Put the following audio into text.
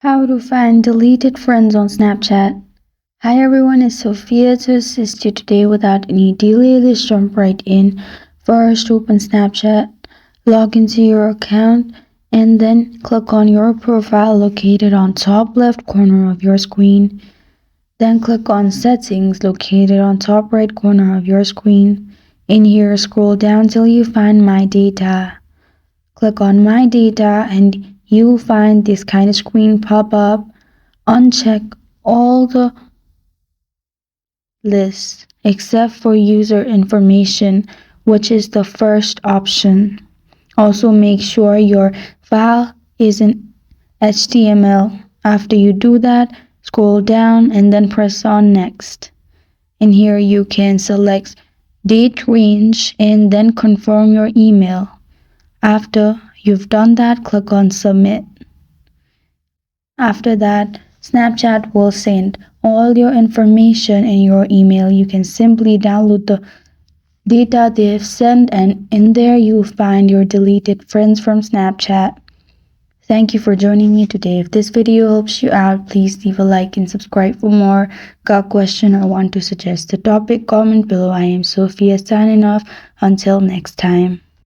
How to find deleted friends on Snapchat. Hi everyone, it's Sophia to assist you today without any delay. Let's jump right in. First, open Snapchat, log into your account, and then click on your profile located on top left corner of your screen. Then click on Settings located on top right corner of your screen. In here, scroll down till you find My Data. Click on My Data and you'll find this kind of screen pop up. Uncheck all the lists except for user information, which is the first option. Also make sure your file is in HTML. After you do that, scroll down and then press on Next. In here you can select date range and then confirm your email. After you've done that, click on Submit. After that, Snapchat will send all your information in your email. You can simply download the data they've sent, and in there you'll find your deleted friends from Snapchat. Thank you for joining me today. If this video helps you out, please leave a like and subscribe for more. Got a question or want to suggest a topic? Comment below. I am Sophia signing off. Until next time.